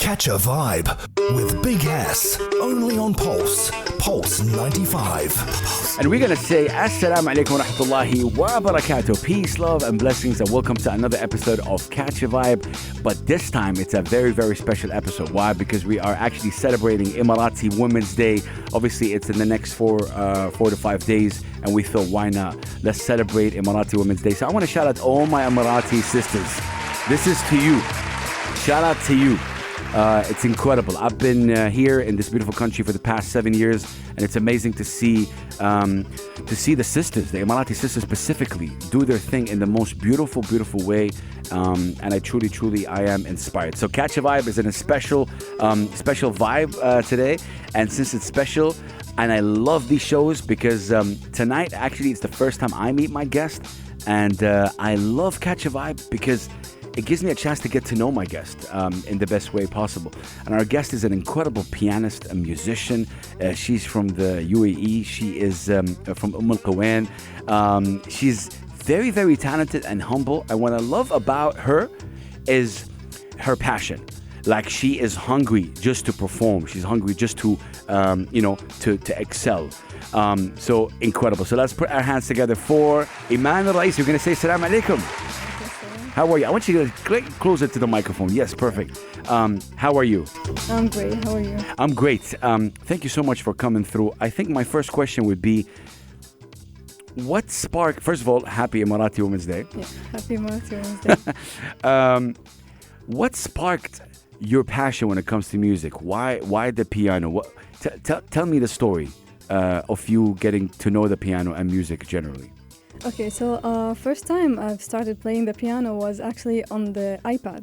Catch a Vibe with Big S, only on Pulse 95. And we're going to say Assalamu alaikum wa rahmatullahi wa barakatuh. Peace, love, and blessings, and welcome to another episode of Catch a Vibe. But this time, it's a very, very special episode. Why? Because we are actually celebrating Emirati Women's Day. Obviously, it's in the next 4 to 5 days, and we thought, why not? Let's celebrate Emirati Women's Day. So I want to shout out all my Emirati sisters. This is to you. Shout out to you. It's incredible. I've been here in this beautiful country for the past 7 years, and it's amazing to see the sisters, the Emirati sisters specifically, do their thing in the most beautiful, beautiful way. And I truly, I am inspired. So Catch a Vibe is in a special vibe today, and since it's special, and I love these shows because tonight actually it's the first time I meet my guest, and I love Catch a Vibe because it gives me a chance to get to know my guest in the best way possible. And our guest is an incredible pianist, a musician. She's from the UAE. She is from Al Raeesi. She's very, very talented and humble. And what I love about her is her passion. Like, she is hungry just to perform. She's hungry just to, to excel. So incredible. So let's put our hands together for Eman Alraeesi. We're going to say Assalamu alaikum. How are you? I want you to get closer to the microphone. Yes, perfect. How are you? I'm great. How are you? I'm great. Thank you so much for coming through. I think my first question would be, what sparked, first of all, happy Emirati Women's Day. Yeah, happy Emirati Women's Day. What sparked your passion when it comes to music? Why the piano? Tell me the story of you getting to know the piano and music generally. Okay, so first time I've started playing the piano was actually on the iPad.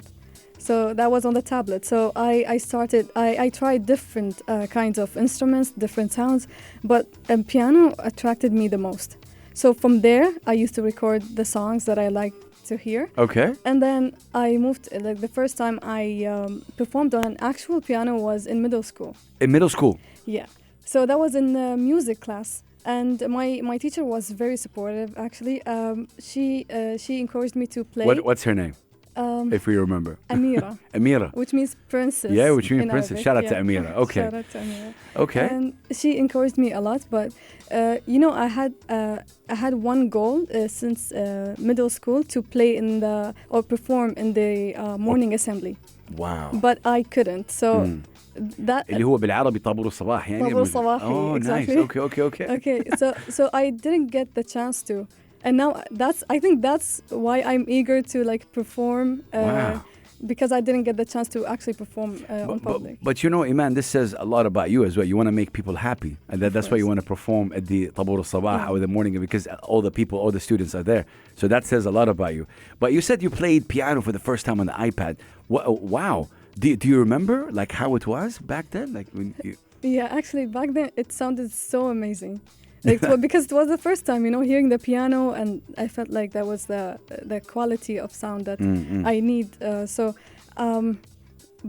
So that was on the tablet. So I tried different kinds of instruments, different sounds, but piano attracted me the most. So from there, I used to record the songs that I like to hear. Okay. And then I moved, like the first time I performed on an actual piano was in middle school. In middle school? Yeah. So that was in music class. And my teacher was very supportive, actually. She encouraged me to play. What's her name? If we remember. Amira. Amira. Which means princess. Yeah, which means princess. Arabic. Shout out to Amira. Okay. Shout out to Amira. Okay. And she encouraged me a lot, but I had one goal since middle school to play or perform in the morning assembly. Wow. But I couldn't. So that اللي هو بالعربي طابور الصباح يعني. طابور الصباحي. Oh, exactly. nice. Okay. Okay. So I didn't get the chance to, and now I think that's why I'm eager to like perform. Wow. Because I didn't get the chance to actually perform on public. But you know, Iman, this says a lot about you as well. You want to make people happy, and that's why you want to perform at the طابور الصباح or the morning, because all the students are there. So that says a lot about you. But you said you played piano for the first time on the iPad. Wow. Do you remember like how it was back then? Like when you... Yeah, actually back then it sounded so amazing. Like, because it was the first time, hearing the piano, and I felt like that was the quality of sound that I need.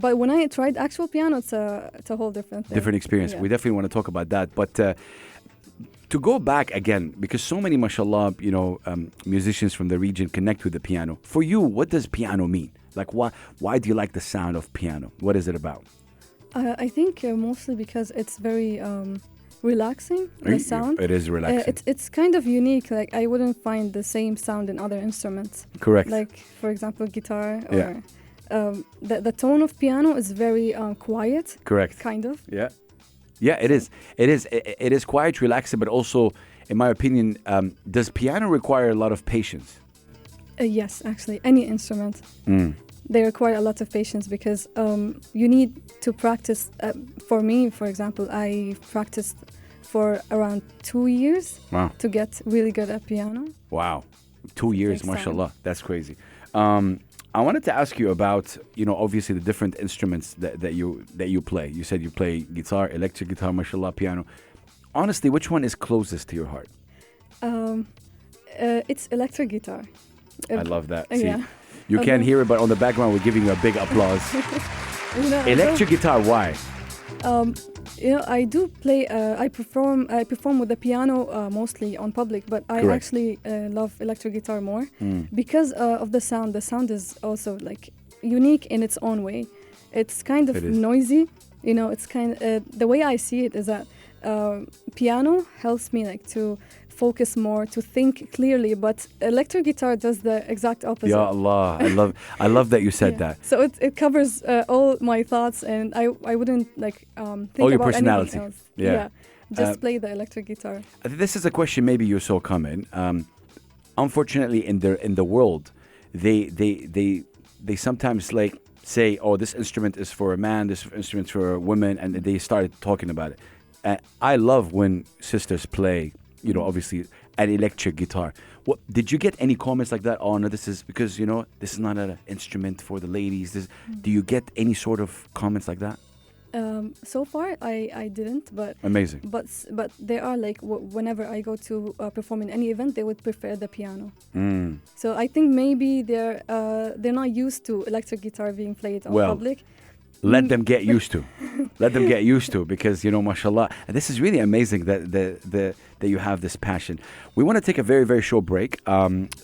But when I tried actual piano, it's a whole different thing. Different experience. Yeah. We definitely want to talk about that. But to go back again, because so many, mashallah, musicians from the region connect with the piano. For you, what does piano mean? Like, why do you like the sound of piano? What is it about? I think mostly because it's very relaxing, the sound. It is relaxing. It's kind of unique. Like, I wouldn't find the same sound in other instruments. Correct. Like, for example, guitar. Or, the tone of piano is very quiet. Correct. Kind of. Yeah. Yeah, it is. It is quiet, relaxing, but also, in my opinion, does piano require a lot of patience? Yes, actually, any instrument. They require a lot of patience because you need to practice. For me, for example, I practiced for around 2 years to get really good at piano. Wow. 2 years, mashallah. That's crazy. I wanted to ask you about, obviously the different instruments that you play. You said you play guitar, electric guitar, mashallah, piano. Honestly, which one is closest to your heart? It's electric guitar. I love that. See, yeah. You can't hear it, but on the background, we're giving you a big applause. Electric guitar, why? I do play. I perform with the piano mostly on public, but I actually love electric guitar more because of the sound. The sound is also like unique in its own way. it's kind of noisy. You know, it's the way I see it is that piano helps me like to focus more, to think clearly, but electric guitar does the exact opposite. Ya Allah, I love that you said that. So it covers all my thoughts, and I wouldn't like think all your about personality. anything else. Yeah. Just play the electric guitar. This is a question maybe you saw coming. Unfortunately, in the world, they sometimes like say, oh, this instrument is for a man, this instrument is for a woman, and they started talking about it. I love when sisters play, you know, obviously an electric guitar. What did you get any comments like that? Oh no, this is because, you know, this is not an instrument for the ladies. Do you get any sort of comments like that? So far, I didn't, but amazing. But there are like whenever I go to perform in any event, they would prefer the piano. So I think maybe they're not used to electric guitar being played on public. Let them get used to. Let them get used to, because, you know, mashallah, this is really amazing that you have this passion. We want to take a very, very short break.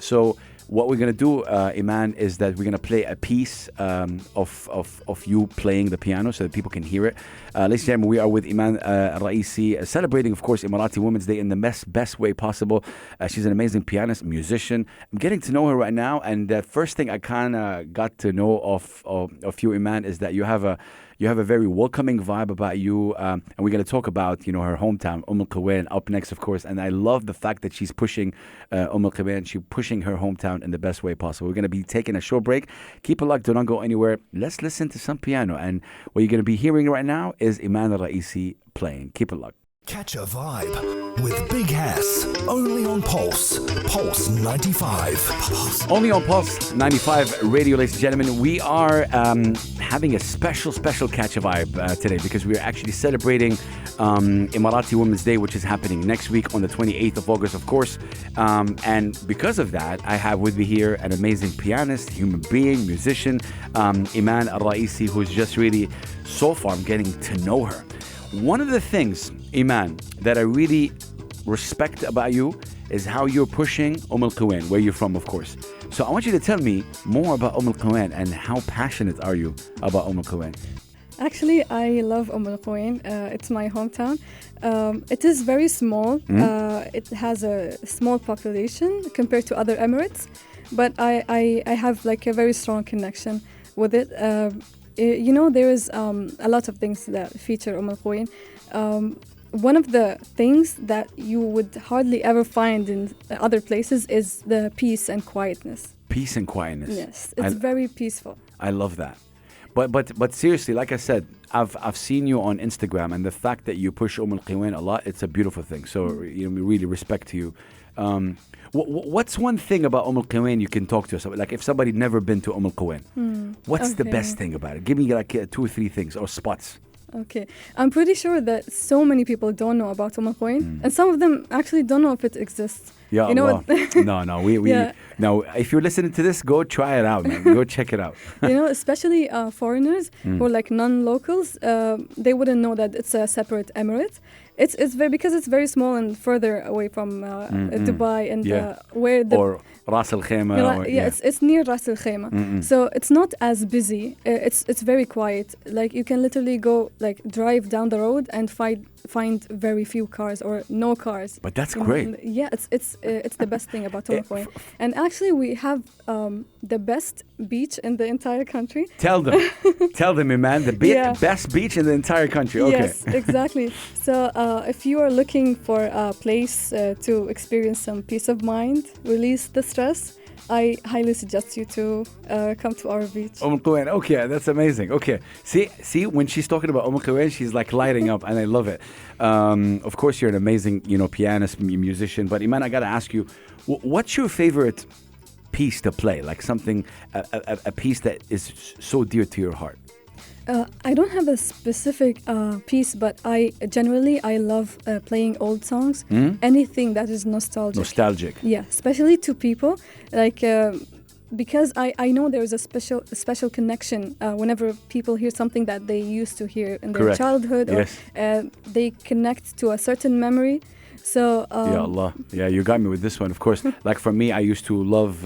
So what we're going to do, Eman, is that we're going to play a piece of you playing the piano so that people can hear it. Ladies and gentlemen, we are with Eman Alraeesi, celebrating, of course, Emirati Women's Day in the best way possible. She's an amazing pianist, musician. I'm getting to know her right now, and the first thing I kind of got to know of you, Eman, is that you have a very welcoming vibe about you, and we're going to talk about, you know, her hometown, Al-Quwain, up next, of course. And I love the fact that she's pushing Al-Quwain, she's pushing her hometown in the best way possible. We're going to be taking a short break. Keep it locked, do not go anywhere. Let's listen to some piano, and what you're going to be hearing right now is Eman Alraeesi playing. Keep it locked. Catch a vibe with Big Hass, only on Pulse 95. Only on Pulse 95 radio, ladies and gentlemen. We are having a special Catch a Vibe today, because we are actually celebrating Emirati Women's Day, which is happening next week on the 28th of August, of course. And because of that, I have with me here an amazing pianist, human being, musician, Eman Alraeesi, who's just really, so far, I'm getting to know her. One of the things, Eman, that I really respect about you is how you're pushing Al-Quwain, where you're from, of course. So I want you to tell me more about Al-Quwain and how passionate are you about Al-Quwain? Actually, I love Al-Quwain. It's my hometown. It is very small. It has a small population compared to other Emirates, but I have like a very strong connection with it. You know, there is a lot of things that feature Al-Quwain. One of the things that you would hardly ever find in other places is the peace and quietness. Peace and quietness. Yes, it's very peaceful. I love that. But seriously, like I said, I've seen you on Instagram, and the fact that you push Al-Quwain a lot, it's a beautiful thing. So you know, really respect to you. What's one thing about Al-Quwain you can talk to us about? Like if somebody never been to Al-Quwain, what's the best thing about it? Give me like 2 or 3 things or spots. Okay, I'm pretty sure that so many people don't know about Al-Quwain, and some of them actually don't know if it exists. Yeah, you know no, no. If you're listening to this, go try it out, man. Go check it out. You know, especially foreigners who are like non-locals, they wouldn't know that it's a separate emirate. It's because it's very small and further away from Dubai and where the or Ras Al Khaimah. It's near Ras Al Khaimah. So it's not as busy. It's very quiet. Like you can literally go like drive down the road and find very few cars or no cars. But that's great. Yeah, it's the best thing about Al-Quwain. And actually, we have the best beach in the entire country. Tell them, man, the best beach in the entire country. Okay. Yes, exactly. So if you are looking for a place to experience some peace of mind, release the stress, I highly suggest you to come to our beach. Al-Quwain, okay, that's amazing. Okay, see, when she's talking about Al-Quwain, she's like lighting up, and I love it. Of course, you're an amazing, you know, pianist, musician. But Eman, I gotta ask you, what's your favorite piece to play? Like something, a piece that is so dear to your heart. I don't have a specific piece, but I love playing old songs. Anything that is nostalgic. Yeah, especially to people like because I know there is a special connection whenever people hear something that they used to hear in their childhood, or they connect to a certain memory. So Ya Allah, yeah, you got me with this one. Of course, like for me, I used to love.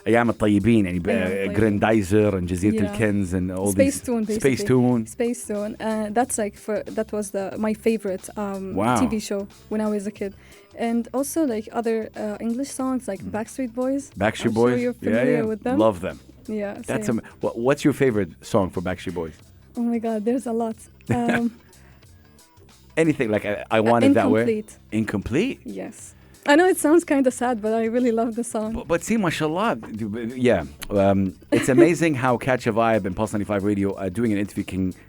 أيام الطيبين يعني الطيبين. Grandizer and جزيرة Yeah. الكنز and all Space these. Tune, basically. Space Tune. Space Tune. That's like that was my favorite Wow. TV show when I was a kid. And also like other English songs like Backstreet Boys. Backstreet I'm Boys. Sure you're familiar yeah. with them. Love them. Yeah. That's same. what's your favorite song for Backstreet Boys? Oh my God, there's a lot. Anything like I Want It That Way? Incomplete. Incomplete? Yes. I know it sounds kind of sad, but I really love the song. But see, mashallah, yeah, it's amazing how Catch a Vibe and Pulse 95 Radio doing an interview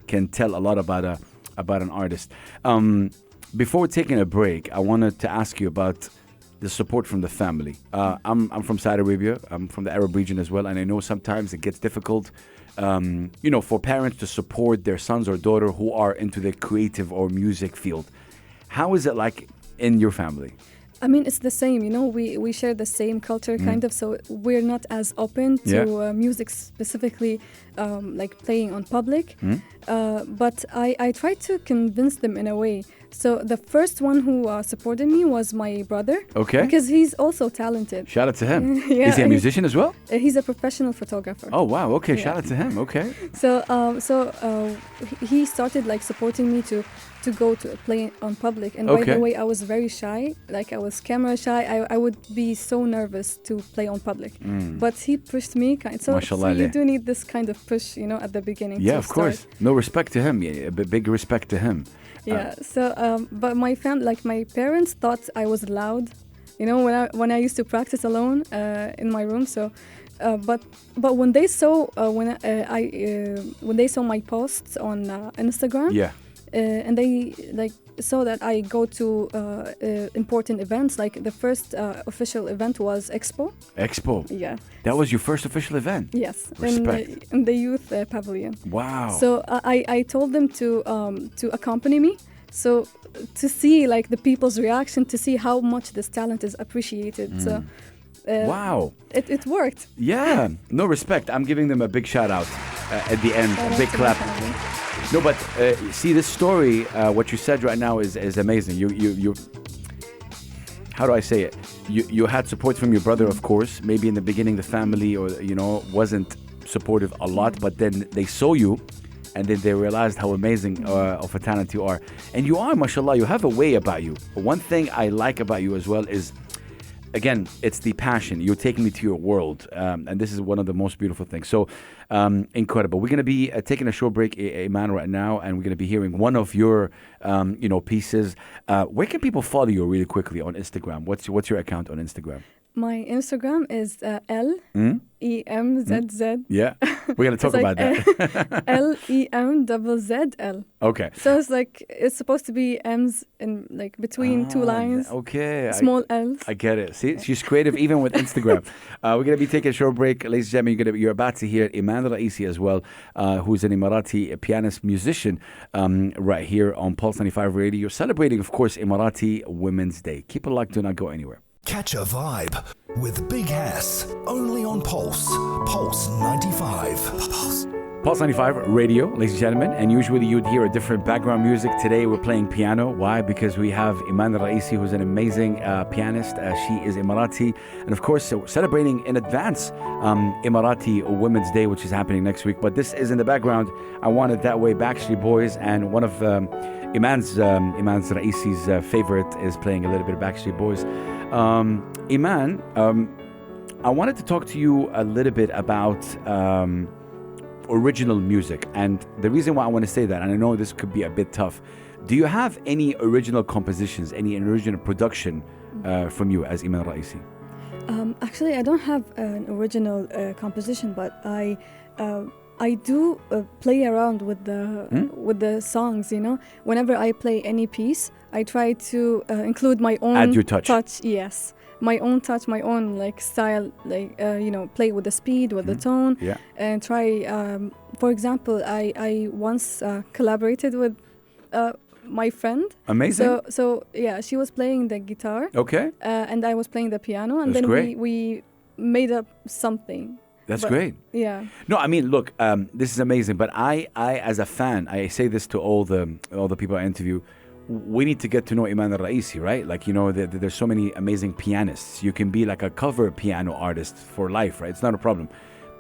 can tell a lot about an artist. Before taking a break, I wanted to ask you about the support from the family. I'm from Saudi Arabia. I'm from the Arab region as well, and I know sometimes it gets difficult, for parents to support their sons or daughter who are into the creative or music field. How is it like in your family? I mean, it's the same, we share the same culture kind of, so we're not as open to music specifically, like playing on public. But I tried to convince them in a way. So the first one who supported me was my brother. Okay. Because he's also talented. Shout out to him. Yeah, Is he a musician as well? He's a professional photographer. Oh, wow. Okay. Yeah. Shout out to him. Okay. So he started like supporting me to go to play on public. And by the way, I was very shy. Like I was camera shy. I would be so nervous to play on public. But he pushed me. So you do need this kind of push, at the beginning. Yeah, of course. No respect to him. Yeah, big respect to him. Yeah. But my my parents thought I was loud, when I used to practice alone in my room. So, but when they saw when they saw my posts on Instagram. Yeah. And they saw that I go to important events. Like the first official event was Expo. Expo. Yeah. That was your first official event. Yes. Respect. In the youth pavilion. Wow. So I told them to accompany me. So to see like the people's reaction, to see how much this talent is appreciated. So. Wow. It worked. Yeah. No, respect. I'm giving them a big shout out at the end. A big clap. No, but see, this story, what you said right now is amazing. You how do I say it? You had support from your brother, of course. Maybe in the beginning, the family wasn't supportive a lot, but then they saw you, and then they realized how amazing of a talent you are. And you are, mashallah, you have a way about you. But one thing I like about you as well is, again, it's the passion. You're taking me to your world. And this is one of the most beautiful things. So, incredible. We're going to be taking a short break, Eman, right now, and we're going to be hearing one of your, pieces. Where can people follow you really quickly on Instagram? What's your account on Instagram? My Instagram is LEMZZ. Yeah, we're going to talk about that. LEMZZL. Okay. So it's supposed to be M's in between two lines. Okay. Small L's. I get it. See, she's creative even with Instagram. We're going to be taking a short break. Ladies and gentlemen, you're about to hear Eman Alraeesi as well, who's an Emirati pianist, musician, right here on Pulse 95 Radio, celebrating, of course, Emirati Women's Day. Keep it locked, do not go anywhere. Catch a Vibe with Big Hass, only on Pulse 95. Pulse 95 Radio, ladies and gentlemen, and usually you'd hear a different background music. Today we're playing piano. Why? Because we have Eman Alraeesi, who's an amazing pianist. She is Emirati, and of course celebrating in advance Emirati Women's Day, which is happening next week. But this is in the background. I Want It That Way, Backstreet Boys, and one of Eman Alraeesi's favorite is playing a little bit of Backstreet Boys. Eman, I wanted to talk to you a little bit about original music, and the reason why I want to say that, and I know this could be a bit tough, do you have any original compositions, any original production from you as Eman Alraeesi? Actually, I don't have an original composition, but I do play around with the songs. Whenever I play any piece, I try to include my own add your touch. Yes, my own touch, my own style, play with the speed, with the tone, and try. For example, I once collaborated with my friend. Amazing. So yeah, she was playing the guitar. Okay. And I was playing the piano, and That's then great. we made up something. That's great. Yeah. No, I mean, look, this is amazing. But I, as a fan, I say this to all the people I interview. we need to get to know Eman Alraeesi, right? Like, you know, there's so many amazing pianists. You can be like a cover piano artist for life, right? It's not a problem.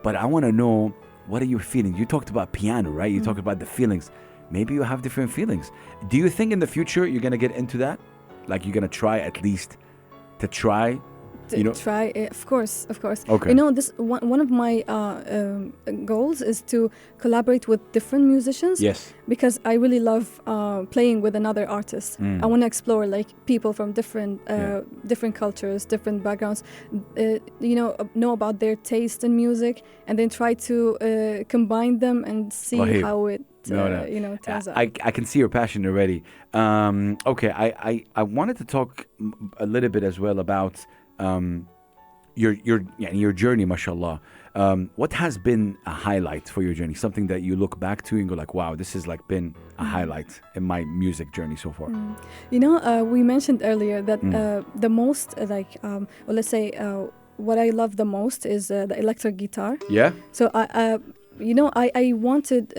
But I want to know, what are you feeling? You talked about piano, right? You talked about the feelings. Maybe you have different feelings. Do you think in the future you're going to get into that? Like, you're going to try at least to try? Try, of course. Okay. You know, this one of my goals is to collaborate with different musicians. Yes. Because I really love playing with another artist. I want to explore like people from different cultures, different backgrounds. Know about their taste in music, and then try to combine them and see how it turns out. I can see your passion already. Okay, I wanted to talk a little bit as well about your journey, mashallah. What has been a highlight for your journey? Something that you look back to and go like, wow, this has like been a highlight in my music journey so far. You know, we mentioned earlier that the most let's say what I love the most is the electric guitar. Yeah. So I wanted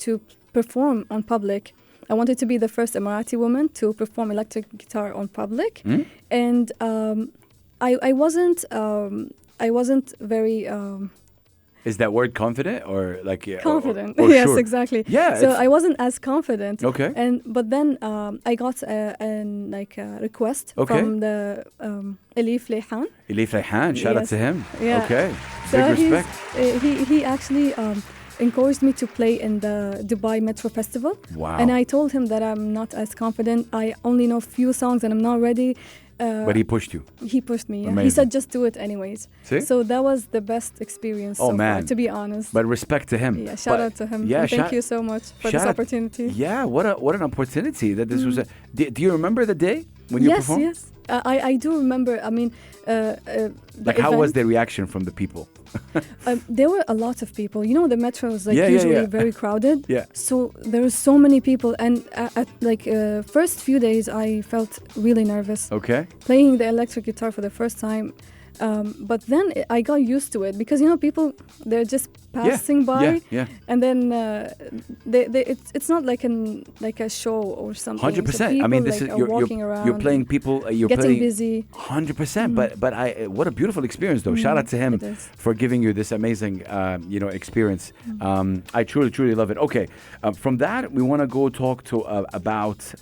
to perform on public. I wanted to be the first Emirati woman to perform electric guitar on public, and I wasn't very. Is that word confident or like confident? Or yes, sure? exactly. Yeah. So I wasn't as confident. Okay. But then I got a request from the Elif Lehan. Elif Lehan, shout out to him. Yeah. Okay. So big respect. He actually encouraged me to play in the Dubai Metro Festival. Wow. And I told him that I'm not as confident. I only know a few songs and I'm not ready. But he pushed you. He pushed me. Yeah. Amazing. He said, just do it anyways. See? So that was the best experience so far, to be honest. But respect to him. Yeah, shout out to him. Yeah, thank you so much for this opportunity. Yeah, what an opportunity that this was. Do you remember the day when you performed? Yes. I do remember. I mean, how was the reaction from the people? There were a lot of people. You know, the metro is usually very crowded. Yeah. So there were so many people, and at first few days, I felt really nervous. Okay. Playing the electric guitar for the first time. But then I got used to it because, you know, people, they're just passing by. Yeah. And then it's not like a show or something. 100%. So people, I mean, this is walking around. You're playing people. You're getting playing busy. 100%. But what a beautiful experience, though. Shout out to him for giving you this amazing, experience. I truly love it. Okay. From that, we want to go talk to about.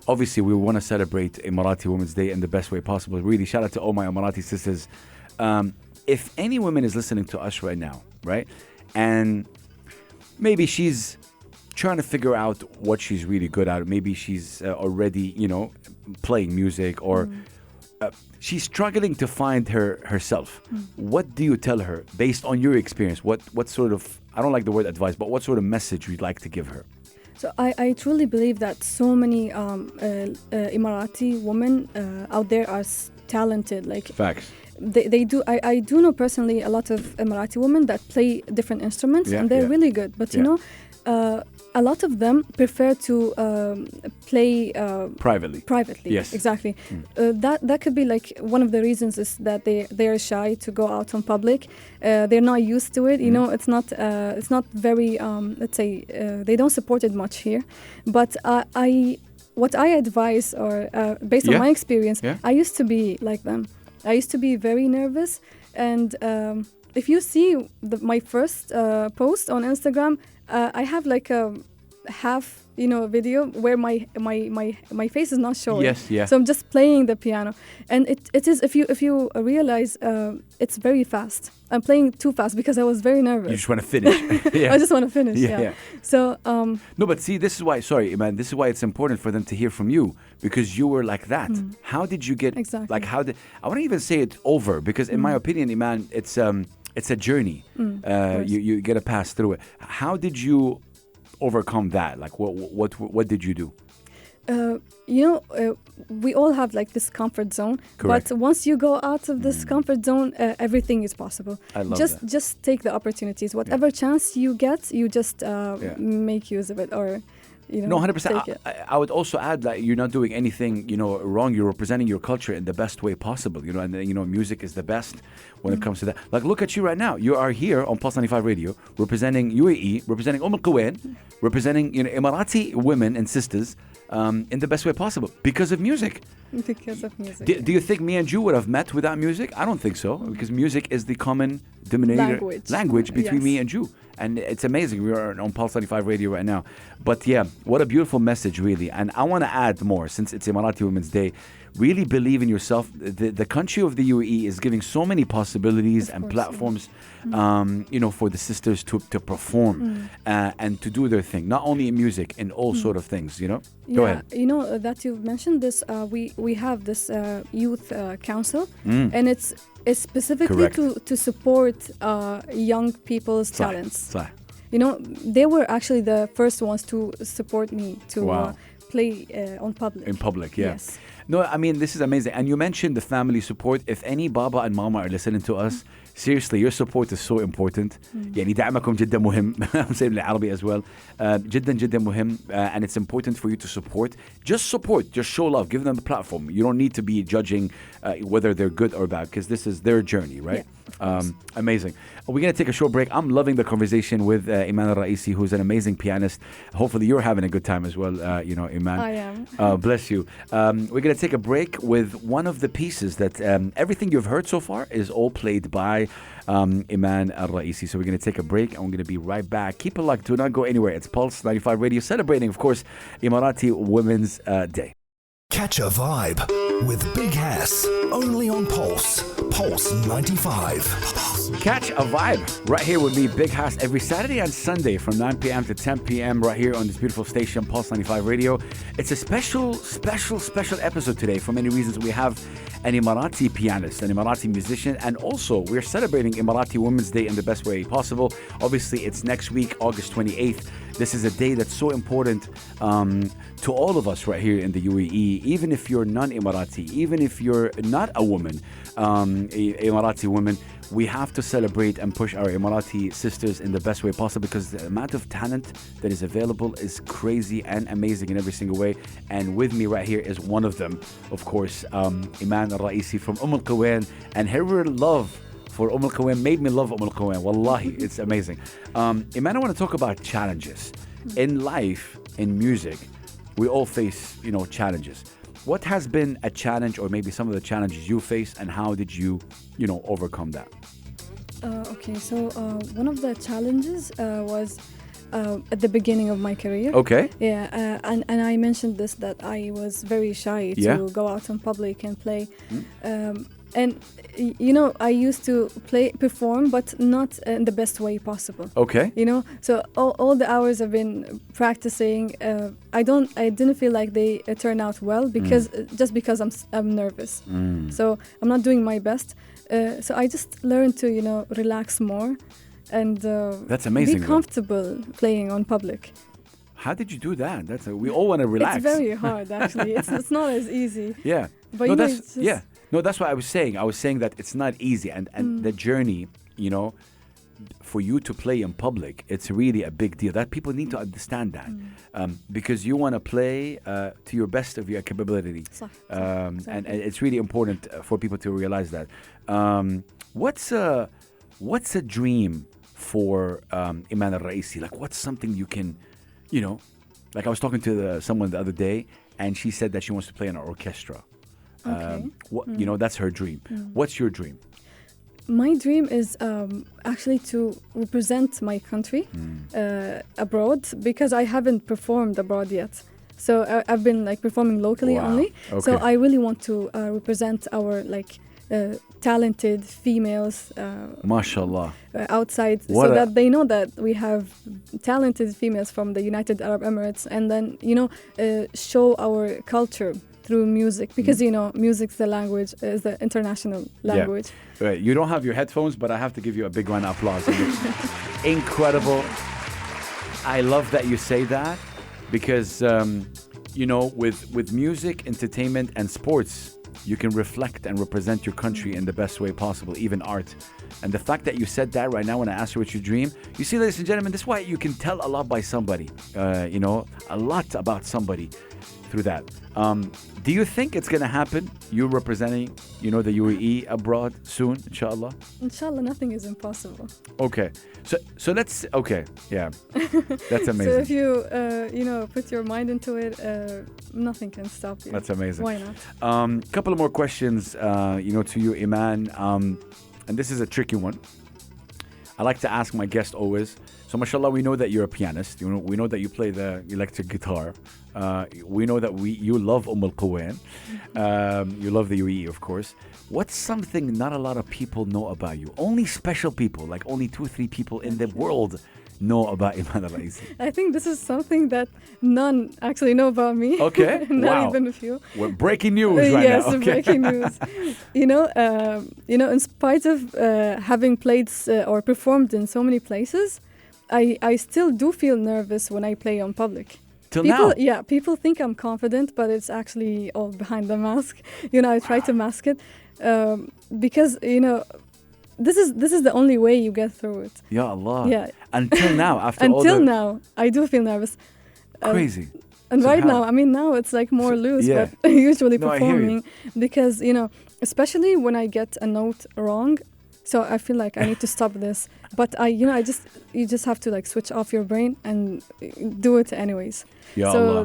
Obviously, we want to celebrate Emirati Women's Day in the best way possible. Really, shout out to all my Emirati sisters. If any woman is listening to us right now, right, and maybe she's trying to figure out what she's really good at, maybe she's already, playing music, or she's struggling to find herself. What do you tell her based on your experience? What sort of, I don't like the word advice, but what sort of message you'd like to give her? So I truly believe that so many Emirati women out there are talented. Like facts. They do. I do know personally a lot of Emirati women that play different instruments, and they're really good. But you know, a lot of them prefer to play privately. Yes, exactly. That could be like one of the reasons is that they are shy to go out on public. They're not used to it. You know, it's not very let's say they don't support it much here. But what I advise, or based on my experience, I used to be like them. I used to be very nervous, and if you see my first post on Instagram, I have like a half video where my face is not showing. Yes, yeah. So I'm just playing the piano, and it is, if you realize, it's very fast. I'm playing too fast because I was very nervous. You just want to finish. I just want to finish. Yeah. So no, but see, this is why. Sorry, Iman. This is why it's important for them to hear from you, because you were like that. How did you get like? How did I wouldn't even say it's over, because in my opinion, Iman, it's a journey. You get to pass through it. How did you overcome that? Like, what did you do? We all have like this comfort zone. Correct. But once you go out of this comfort zone, everything is possible. I love that. Just take the opportunities. Whatever chance you get, you just make use of it, or No, 100%. I would also add that you're not doing anything, wrong. You're representing your culture in the best way possible, and music is the best when it comes to that. Like, look at you right now. You are here on Pulse 95 Radio, representing UAE, representing Al Quwain, representing Emirati women and sisters in the best way possible because of music. Because of music. Do you think me and you would have met without music? I don't think so, because music is the common denominator language between me and you. And it's amazing. We are on Pulse 95 Radio right now. But yeah, what a beautiful message, really. And I want to add more, since it's Emirati Women's Day. Really believe in yourself. The country of the UAE is giving so many possibilities and platforms, for the sisters to perform and to do their thing, not only in music, in all sort of things, Go ahead. That you've mentioned this, we have this youth council, and it's specifically to support young people's talents. They were actually the first ones to support me to play in public. Yes. No, I mean, this is amazing. And you mentioned the family support. If any Baba and Mama are listening to us, seriously, your support is so important. يعني دعمكم جدا مهم. I'm saying it in Arabic as well. جدا جدا مهم. And it's important for you to support. Just show love. Give them the platform. You don't need to be judging whether they're good or bad, because this is their journey, right? Amazing. We're going to take a short break. I'm loving the conversation with Eman Alraeesi, who's an amazing pianist. Hopefully you're having a good time as well, Eman. I am. Bless you. We're going to take a break with one of the pieces that everything you've heard so far is all played by Eman Alraeesi. So we're going to take a break and we're going to be right back. Keep it locked. Do not go anywhere. It's Pulse 95 Radio, celebrating, of course, Emirati Women's Day. Catch a vibe with Big Hass, only on Pulse 95. Catch a vibe right here with me, Big Hass, every Saturday and Sunday from 9 p.m. to 10 p.m. right here on this beautiful station, Pulse 95 Radio. It's a special episode today for many reasons. We have an Emirati pianist, an Emirati musician, and also we're celebrating Emirati Women's Day in the best way possible. Obviously, it's next week, August 28th. This is a day that's so important to all of us right here in the UAE, even if you're non-Emirati, even if you're not a woman, Emirati woman. We have to celebrate and push our Emirati sisters in the best way possible, because the amount of talent that is available is crazy and amazing in every single way. And with me right here is one of them, of course, Eman Alraeesi from Al Quwain, and her love for Al Quwain made me love Al Quwain. Wallahi, it's amazing. Eman, I want to talk about challenges. In life, in music, we all face, challenges. What has been a challenge, or maybe some of the challenges you face, and how did you, overcome that? Okay, so one of the challenges was at the beginning of my career. Okay. Yeah, and I mentioned this, that I was very shy to go out in public and play. And I used to perform, but not in the best way possible. Okay. So all the hours I've been practicing, I didn't feel like they turn out well, because just because I'm nervous. So I'm not doing my best. So I just learned to relax more and that's amazing, be comfortable playing on public. How did you do that? We all want to relax. It's very hard, actually. It's not as easy. Yeah. But No, that's what I was saying. I was saying that it's not easy, and the journey, for you to play in public, it's really a big deal. That people need to understand that, because you want to play to your best of your capability, exactly. And it's really important for people to realize that. What's a dream for Eman Alraeesi? Like, what's something you can, like I was talking to someone the other day, and she said that she wants to play in an orchestra. Okay. That's her dream. What's your dream? My dream is actually to represent my country abroad, because I haven't performed abroad yet. So I've been performing locally only. Okay. So I really want to represent our talented females, mashallah, outside, that they know that we have talented females from the United Arab Emirates, and then show our culture through music, because music's the language, is the international language. Yeah. Right. You don't have your headphones, but I have to give you a big round of applause. Incredible. I love that you say that, because with music, entertainment, and sports, you can reflect and represent your country in the best way possible, even art. And the fact that you said that right now when I asked you what you dream, you see, ladies and gentlemen, this is why you can tell a lot by somebody, a lot about somebody through that. Do you think it's going to happen, you representing, the UAE abroad soon, inshallah? Inshallah, nothing is impossible. Okay. So let's, yeah. That's amazing. So if you, put your mind into it, nothing can stop you. That's amazing. Why not? Couple of more questions, to you, Eman. And this is a tricky one. I like to ask my guest always. So, mashallah, we know that you're a pianist. We know that you play the electric guitar. We know that you love Al Quwain. You love the UAE, of course. What's something not a lot of people know about you? Only special people, like only 2 or 3 people in the world know about Eman Alraeesi. I think this is something that none actually know about me. Okay. Not wow. even a few. We're breaking news right yes, now. Okay. breaking news. In spite of having played or performed in so many places, I still do feel nervous when I play on public. Till now? Yeah, people think I'm confident, but it's actually all behind the mask. I try to mask it because, this is the only way you get through it. Ya Allah. Yeah. Until now, after Until now, I do feel nervous. Crazy. And So right how? now it's like more loose, yeah. but usually No, I hear you. performing because, especially when I get a note wrong, so I feel like I need to stop this. But you just have to like switch off your brain and do it anyways. Ya So Allah.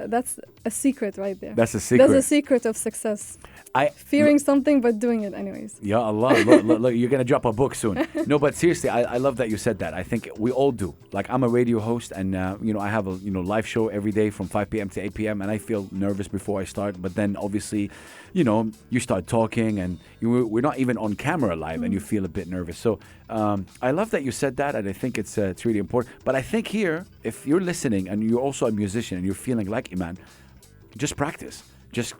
that's a secret right there. That's a secret. That's a secret of success. Fearing something but doing it anyways. Ya Allah, look, you're going to drop a book soon. No, but seriously, I love that you said that. I think we all do. Like, I'm a radio host and, I have a, live show every day from 5 p.m. to 8 p.m. and I feel nervous before I start. But then obviously, you start talking and we're not even on camera live and you feel a bit nervous. So I love that you said that and I think it's really important. But I think here, if you're listening and you're also a musician and you're feeling like Eman, just practice. Just,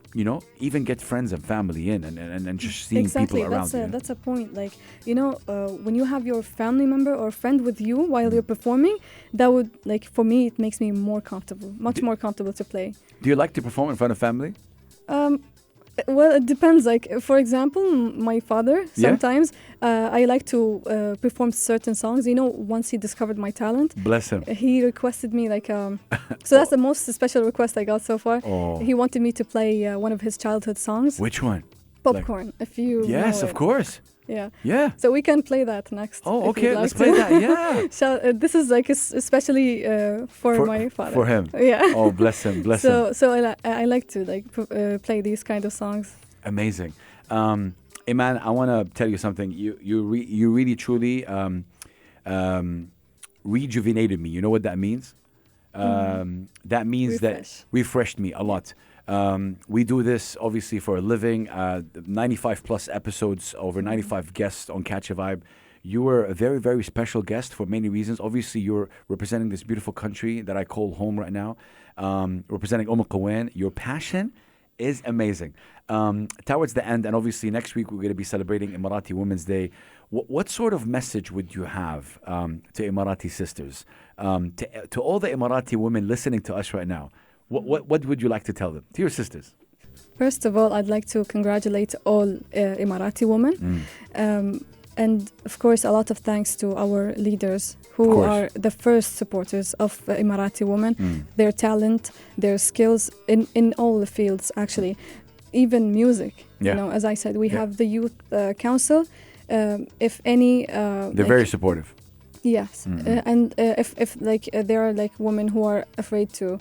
even get friends and family in and just seeing exactly. people around you. That's a point. Like, when you have your family member or friend with you while you're performing, that would, like, for me, it makes me more comfortable, much more comfortable to play. Do you like to perform in front of family? Well, it depends. Like, for example, my father, sometimes I like to perform certain songs. Once he discovered my talent. Bless him. He requested me, like, so that's the most special request I got so far. Oh. He wanted me to play one of his childhood songs. Which one? Popcorn, if you Yes, know of it. course. Yeah. Yeah. So we can play that next. Oh, if okay. you'd like Let's to. play that. Yeah. This is like especially for my father. For him. Yeah. Oh, bless him. Bless him. So I like to play these kind of songs. Amazing. Eman, I want to tell you something. You really truly rejuvenated me. You know what that means? That means that refreshed me a lot. We do this obviously for a living. 95 plus episodes, over 95 guests on Catch a Vibe. You were a very, very special guest for many reasons. Obviously, you're representing this beautiful country that I call home right now. Representing Quwain. Your passion is amazing. Towards the end, and obviously next week we're going to be celebrating Emirati Women's Day. What sort of message would you have to Emirati sisters, to all the Emirati women listening to us right now? What would you like to tell them, to your sisters? First of all, I'd like to congratulate all Emirati women. And of course, a lot of thanks to our leaders who are the first supporters of Emirati women, their talent, their skills in all the fields, actually, even music. As I said, we have the Youth Council. If any... They're very supportive. Yes. And if there are like women who are afraid to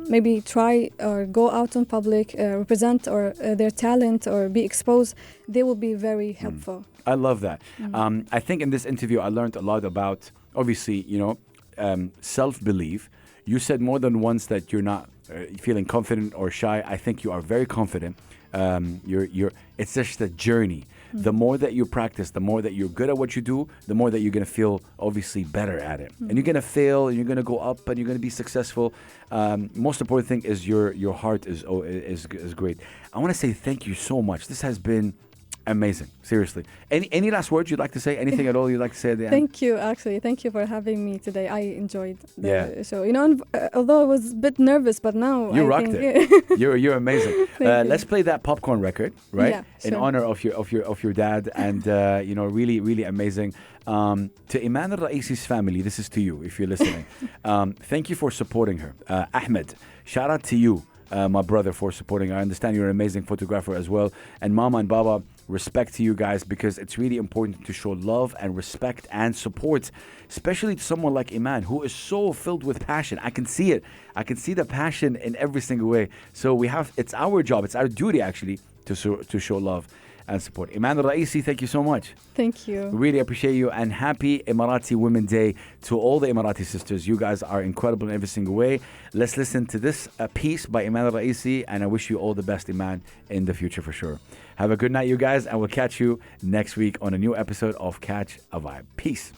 maybe try or go out in public, represent or their talent or be exposed, they will be very helpful. I love that. I think in this interview I learned a lot about, obviously, self-belief. You said more than once that you're not feeling confident or shy. I think you are very confident. It's just a journey. The more that you practice, the more that you're good at what you do, the more that you're going to feel obviously better at it. And you're going to fail, and you're going to go up, and you're going to be successful. Most important thing is your heart is great. I want to say thank you so much. This has been Amazing. Seriously. Any last words you'd like to say? Anything at all you'd like to say at the end? Thank you, actually. Thank you for having me today. I enjoyed the show. You know, although I was a bit nervous, but now You I rocked think it. You're amazing. Thank you. Let's play that popcorn record, right? Yeah, In sure. honor of your dad, and you know, really, really amazing. To Eman Alraeesi's family, this is to you if you're listening. Thank you for supporting her. Ahmed, shout out to you, my brother, for supporting her. I understand you're an amazing photographer as well. And Mama and Baba, respect to you guys, because it's really important to show love and respect and support, especially to someone like Eman, who is so filled with passion. I can see it. I can see the passion in every single way. So it's our job, it's our duty actually to show love and support. Eman Alraeesi, thank you so much. Thank you. Really appreciate you, and happy Emirati Women Day to all the Emirati sisters. You guys are incredible in every single way. Let's listen to this piece by Eman Alraeesi, and I wish you all the best, Eman, in the future for sure. Have a good night, you guys, and we'll catch you next week on a new episode of Catch a Vibe. Peace.